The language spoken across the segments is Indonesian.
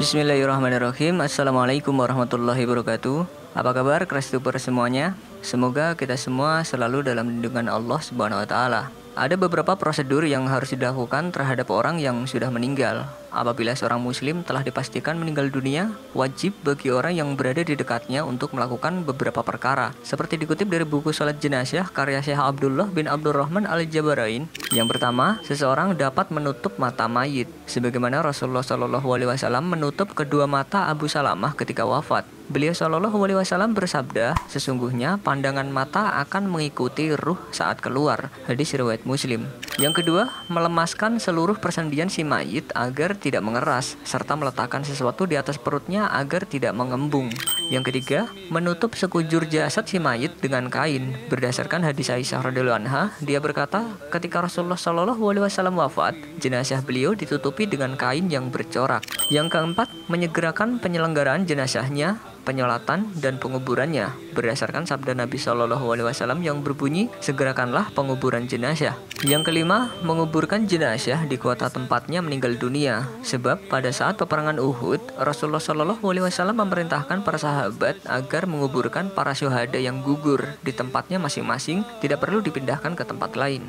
Bismillahirrahmanirrahim. Assalamualaikum warahmatullahi wabarakatuh. Apa kabar Krestuper semuanya? Semoga kita semua selalu dalam lindungan Allah Subhanahu wa taala. Ada beberapa prosedur yang harus dilakukan terhadap orang yang sudah meninggal. Apabila seorang muslim telah dipastikan meninggal dunia, wajib bagi orang yang berada di dekatnya untuk melakukan beberapa perkara. Seperti dikutip dari buku Salat Jenazah karya Syekh Abdullah bin Abdurrahman Al-Jabarain. Yang pertama, seseorang dapat menutup mata mayit, sebagaimana Rasulullah SAW menutup kedua mata Abu Salamah ketika wafat. Beliau SAW bersabda, sesungguhnya pandangan mata akan mengikuti ruh saat keluar. Hadis riwayat Muslim. Yang kedua, melemaskan seluruh persendian si mayit agar tidak mengeras, serta meletakkan sesuatu di atas perutnya agar tidak mengembung. Yang ketiga, menutup sekujur jasad si mayit dengan kain. Berdasarkan hadis Aisyah radhiyallahu anha, dia berkata, ketika Rasulullah SAW wafat, jenazah beliau ditutupi dengan kain yang bercorak. Yang keempat, menyegerakan penyelenggaraan jenazahnya, penyolatan dan penguburannya berdasarkan sabda Nabi SAW yang berbunyi, segerakanlah penguburan jenazah. Yang kelima, menguburkan jenazah di kota tempatnya meninggal dunia, sebab pada saat peperangan Uhud, Rasulullah SAW memerintahkan para sahabat agar menguburkan para syuhada yang gugur di tempatnya masing-masing, tidak perlu dipindahkan ke tempat lain.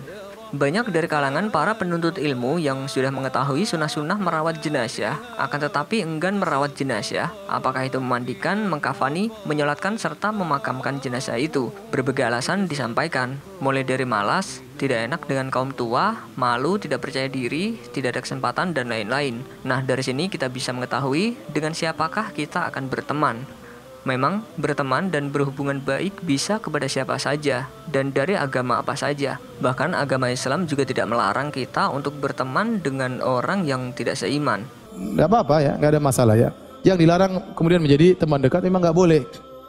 Banyak dari kalangan para penuntut ilmu yang sudah mengetahui sunnah-sunnah merawat jenazah, akan tetapi enggan merawat jenazah, apakah itu memandikan, mengkafani, menyolatkan, serta memakamkan jenazah itu. Berbagai alasan disampaikan, mulai dari malas, tidak enak dengan kaum tua, malu, tidak percaya diri, tidak ada kesempatan, dan lain-lain. Nah, dari sini kita bisa mengetahui dengan siapakah kita akan berteman. Memang berteman dan berhubungan baik bisa kepada siapa saja dan dari agama apa saja. Bahkan agama Islam juga tidak melarang kita untuk berteman dengan orang yang tidak seiman. Tidak apa-apa ya, nggak ada masalah ya. Yang dilarang kemudian menjadi teman dekat memang nggak boleh.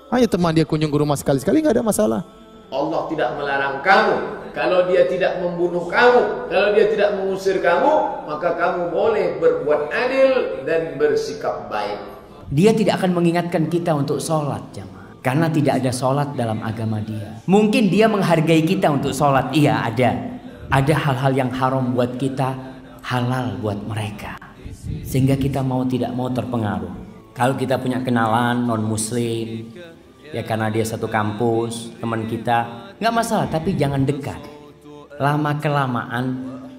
Hanya teman dia kunjung ke rumah sekali-sekali nggak ada masalah. Allah tidak melarang kamu. Kalau dia tidak membunuh kamu, kalau dia tidak mengusir kamu, maka kamu boleh berbuat adil dan bersikap baik. Dia tidak akan mengingatkan kita untuk sholat, jamaah, karena tidak ada sholat dalam agama dia. Mungkin dia menghargai kita untuk sholat, iya ada. Ada hal-hal yang haram buat kita, halal buat mereka, sehingga kita mau tidak mau terpengaruh. Kalau kita punya kenalan non muslim, ya karena dia satu kampus, teman kita, nggak masalah, tapi jangan dekat. Lama kelamaan,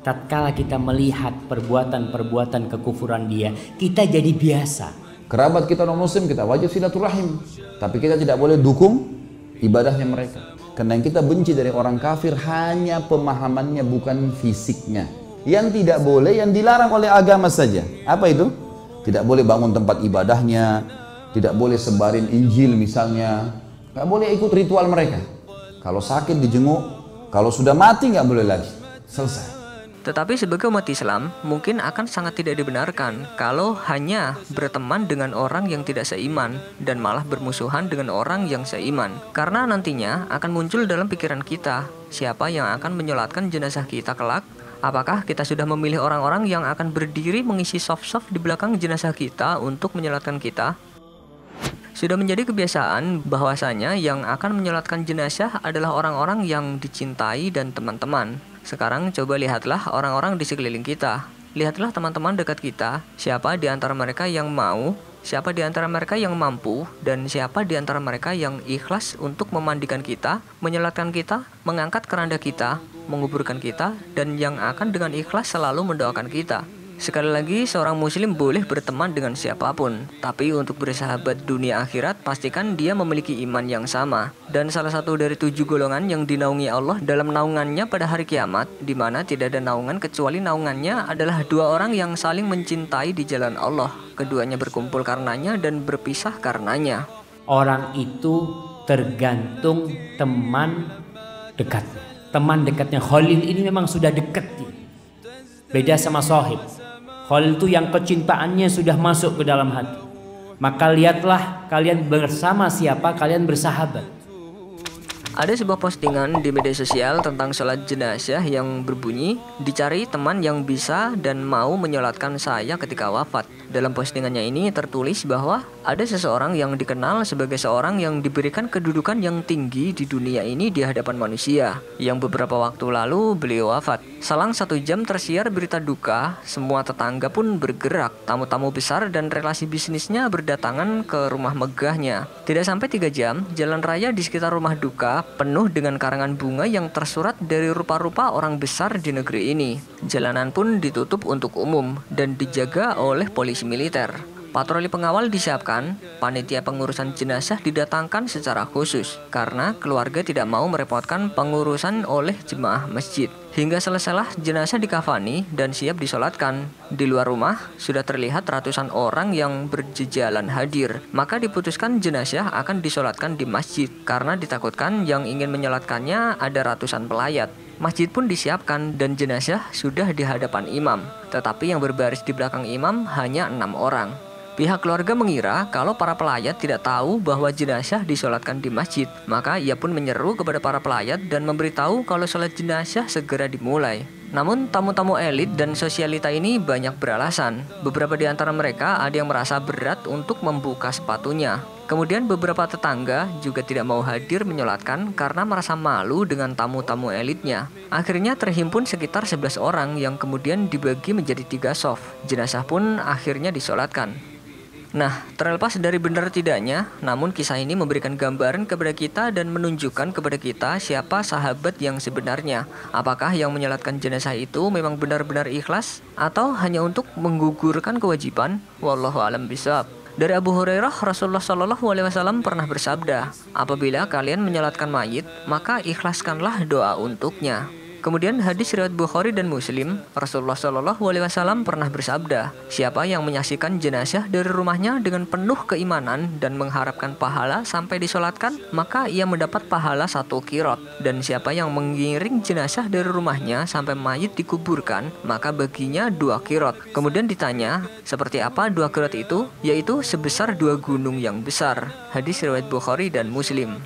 tatkala kita melihat perbuatan-perbuatan kekufuran dia, kita jadi biasa. Kerabat kita non muslim, kita wajib silaturahim, tapi kita tidak boleh dukung ibadahnya mereka. Karena yang kita benci dari orang kafir hanya pemahamannya, bukan fisiknya. Yang tidak boleh, yang dilarang oleh agama saja. Apa itu? Tidak boleh bangun tempat ibadahnya, tidak boleh sebarin Injil misalnya, nggak boleh ikut ritual mereka. Kalau sakit dijenguk, kalau sudah mati nggak boleh lagi. Selesai. Tetapi sebagai umat Islam, mungkin akan sangat tidak dibenarkan kalau hanya berteman dengan orang yang tidak seiman dan malah bermusuhan dengan orang yang seiman. Karena nantinya akan muncul dalam pikiran kita, siapa yang akan menyolatkan jenazah kita kelak? Apakah kita sudah memilih orang-orang yang akan berdiri mengisi saf-saf di belakang jenazah kita untuk menyolatkan kita? Sudah menjadi kebiasaan bahwasanya yang akan menyolatkan jenazah adalah orang-orang yang dicintai dan teman-teman. Sekarang coba lihatlah orang-orang di sekeliling kita. Lihatlah teman-teman dekat kita. Siapa di antara mereka yang mau, siapa di antara mereka yang mampu, dan siapa di antara mereka yang ikhlas untuk memandikan kita, menyolatkan kita, mengangkat keranda kita, menguburkan kita, dan yang akan dengan ikhlas selalu mendoakan kita. Sekali lagi, seorang muslim boleh berteman dengan siapapun, tapi untuk bersahabat dunia akhirat, pastikan dia memiliki iman yang sama. Dan salah satu dari 7 golongan yang dinaungi Allah dalam naungannya pada hari kiamat, di mana tidak ada naungan kecuali naungannya adalah 2 orang yang saling mencintai di jalan Allah. Keduanya berkumpul karenanya dan berpisah karenanya. Orang itu tergantung teman dekatnya. Teman dekatnya Khalil ini memang sudah dekat. Beda sama Sohib. Khalil itu yang kecintaannya sudah masuk ke dalam hati. Maka lihatlah kalian bersama siapa kalian bersahabat. Ada sebuah postingan di media sosial tentang sholat jenazah yang berbunyi, "Dicari teman yang bisa dan mau menyolatkan saya ketika wafat." Dalam postingannya ini tertulis bahwa ada seseorang yang dikenal sebagai seorang yang diberikan kedudukan yang tinggi di dunia ini di hadapan manusia, yang beberapa waktu lalu beliau wafat. Selang 1 jam tersiar berita duka, semua tetangga pun bergerak. Tamu-tamu besar dan relasi bisnisnya berdatangan ke rumah megahnya. Tidak sampai 3 jam, jalan raya di sekitar rumah duka penuh dengan karangan bunga yang tersurat dari rupa-rupa orang besar di negeri ini. Jalanan pun ditutup untuk umum dan dijaga oleh polisi militer. Patroli pengawal disiapkan, panitia pengurusan jenazah didatangkan secara khusus karena keluarga tidak mau merepotkan pengurusan oleh jemaah masjid. Hingga selesailah jenazah dikafani dan siap disolatkan. Di luar rumah sudah terlihat ratusan orang yang berjejalan hadir. Maka diputuskan jenazah akan disolatkan di masjid karena ditakutkan yang ingin menyolatkannya ada ratusan pelayat. Masjid pun disiapkan dan jenazah sudah di hadapan imam. Tetapi yang berbaris di belakang imam hanya 6 orang. Pihak keluarga mengira kalau para pelayat tidak tahu bahwa jenazah disolatkan di masjid. Maka ia pun menyeru kepada para pelayat dan memberitahu kalau sholat jenazah segera dimulai. Namun tamu-tamu elit dan sosialita ini banyak beralasan. Beberapa di antara mereka ada yang merasa berat untuk membuka sepatunya. Kemudian beberapa tetangga juga tidak mau hadir menyolatkan karena merasa malu dengan tamu-tamu elitnya. Akhirnya terhimpun sekitar 11 orang yang kemudian dibagi menjadi 3 shaf. Jenazah pun akhirnya disolatkan. Nah, terlepas dari benar tidaknya, namun kisah ini memberikan gambaran kepada kita dan menunjukkan kepada kita siapa sahabat yang sebenarnya. Apakah yang menyolatkan jenazah itu memang benar-benar ikhlas atau hanya untuk menggugurkan kewajiban? Wallahu a'lam bishawab. Dari Abu Hurairah, Rasulullah SAW pernah bersabda, "Apabila kalian menyolatkan mayit, maka ikhlaskanlah doa untuknya." Kemudian hadis riwayat Bukhari dan Muslim, Rasulullah SAW pernah bersabda, "Siapa yang menyaksikan jenazah dari rumahnya dengan penuh keimanan dan mengharapkan pahala sampai disolatkan, maka ia mendapat pahala 1 qirot. Dan siapa yang mengiring jenazah dari rumahnya sampai mayit dikuburkan, maka baginya 2 qirot." Kemudian ditanya, seperti apa 2 qirot itu? Yaitu sebesar 2 gunung yang besar. Hadis riwayat Bukhari dan Muslim.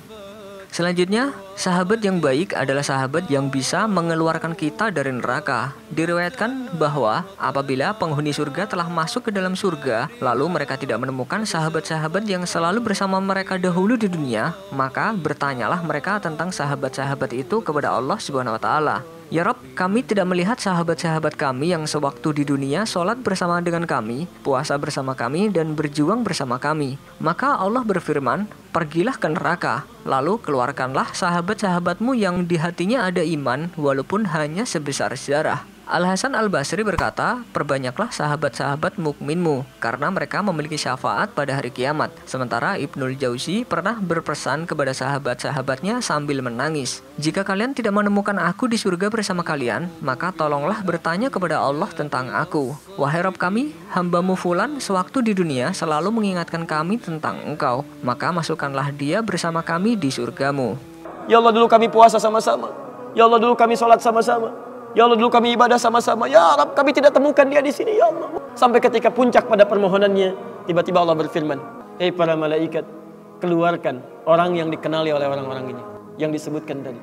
Selanjutnya, sahabat yang baik adalah sahabat yang bisa mengeluarkan kita dari neraka. Diriwayatkan bahwa apabila penghuni surga telah masuk ke dalam surga, lalu mereka tidak menemukan sahabat-sahabat yang selalu bersama mereka dahulu di dunia, maka bertanyalah mereka tentang sahabat-sahabat itu kepada Allah Subhanahu wa Ta'ala. "Ya Rabb, kami tidak melihat sahabat-sahabat kami yang sewaktu di dunia sholat bersama dengan kami, puasa bersama kami, dan berjuang bersama kami." Maka Allah berfirman, "Pergilah ke neraka, lalu keluarkanlah sahabat-sahabatmu yang di hatinya ada iman, walaupun hanya sebesar zarah." Al-Hasan Al-Basri berkata, "Perbanyaklah sahabat-sahabat mukminmu, karena mereka memiliki syafaat pada hari kiamat." Sementara Ibnul Jauzi pernah berpesan kepada sahabat-sahabatnya sambil menangis, "Jika kalian tidak menemukan aku di surga bersama kalian, maka tolonglah bertanya kepada Allah tentang aku. Wahai Rabb kami, hambamu fulan sewaktu di dunia selalu mengingatkan kami tentang engkau, maka masukkanlah dia bersama kami di surgamu." Ya Allah, dulu kami puasa sama-sama. Ya Allah, dulu kami sholat sama-sama. Ya Allah, dulu kami ibadah sama-sama. Ya Rabb, kami tidak temukan dia di sini, ya Allah. Sampai ketika puncak pada permohonannya, tiba-tiba Allah berfirman, "Hei para malaikat, keluarkan orang yang dikenali oleh orang-orang ini, yang disebutkan tadi.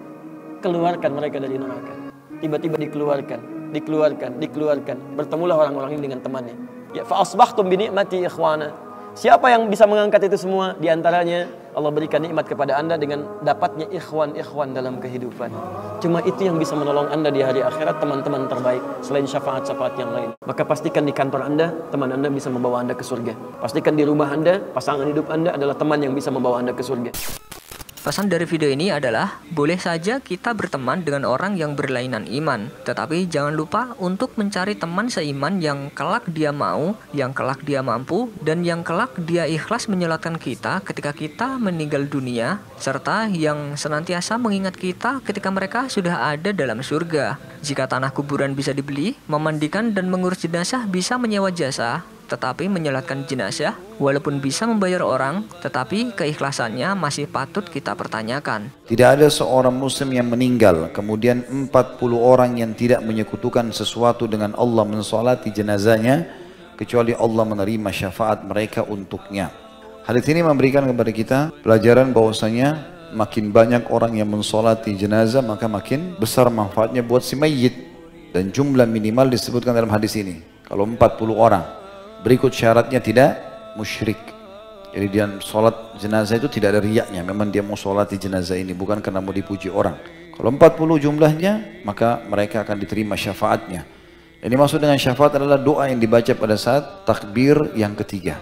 Keluarkan mereka dari neraka." Tiba-tiba dikeluarkan. Bertemulah orang-orang ini dengan temannya. Ya, fa asbahtum bi ni'mati ikhwana. Siapa yang bisa mengangkat itu semua? Di antaranya Allah berikan nikmat kepada anda dengan dapatnya ikhwan dalam kehidupan. Cuma itu yang bisa menolong anda di hari akhirat, teman-teman terbaik, selain syafaat-syafaat yang lain. Maka pastikan di kantor anda, teman anda bisa membawa anda ke surga. Pastikan di rumah anda, pasangan hidup anda adalah teman yang bisa membawa anda ke surga. Pesan dari video ini adalah, boleh saja kita berteman dengan orang yang berlainan iman, tetapi jangan lupa untuk mencari teman seiman yang kelak dia mau, yang kelak dia mampu, dan yang kelak dia ikhlas menyolatkan kita ketika kita meninggal dunia, serta yang senantiasa mengingat kita ketika mereka sudah ada dalam surga. Jika tanah kuburan bisa dibeli, memandikan dan mengurus jenazah bisa menyewa jasa, tetapi menyolatkan jenazah, walaupun bisa membayar orang, tetapi keikhlasannya masih patut kita pertanyakan. Tidak ada seorang muslim yang meninggal, kemudian 40 orang yang tidak menyekutukan sesuatu dengan Allah mensolati jenazahnya, kecuali Allah menerima syafaat mereka untuknya. Hadits ini memberikan kepada kita pelajaran bahwasanya makin banyak orang yang mensolati jenazah, maka makin besar manfaatnya buat si mayit. Dan jumlah minimal disebutkan dalam hadis ini. Kalau 40 orang, berikut syaratnya tidak musyrik. Jadi dia sholat jenazah itu tidak ada riyaknya, memang dia mau sholati jenazah ini, bukan karena mau dipuji orang. Kalau 40 jumlahnya, maka mereka akan diterima syafaatnya. Ini maksud dengan syafaat adalah doa yang dibaca pada saat takbir yang ketiga.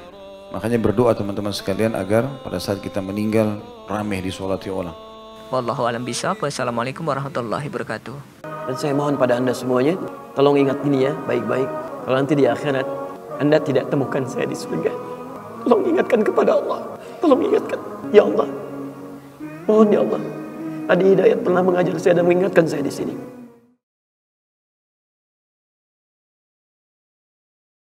Makanya berdoa teman-teman sekalian agar pada saat kita meninggal ramai disolati orang. Wallahu a'lam bishawab. Wassalamualaikum warahmatullahi wabarakatuh. Dan saya mohon pada anda semuanya, tolong ingat ini ya, baik-baik. Kalau nanti di akhirat, anda tidak temukan saya di surga, tolong ingatkan kepada Allah. Tolong ingatkan, ya Allah. Mohon ya Allah. Adi Hidayat pernah mengajar saya dan mengingatkan saya di sini.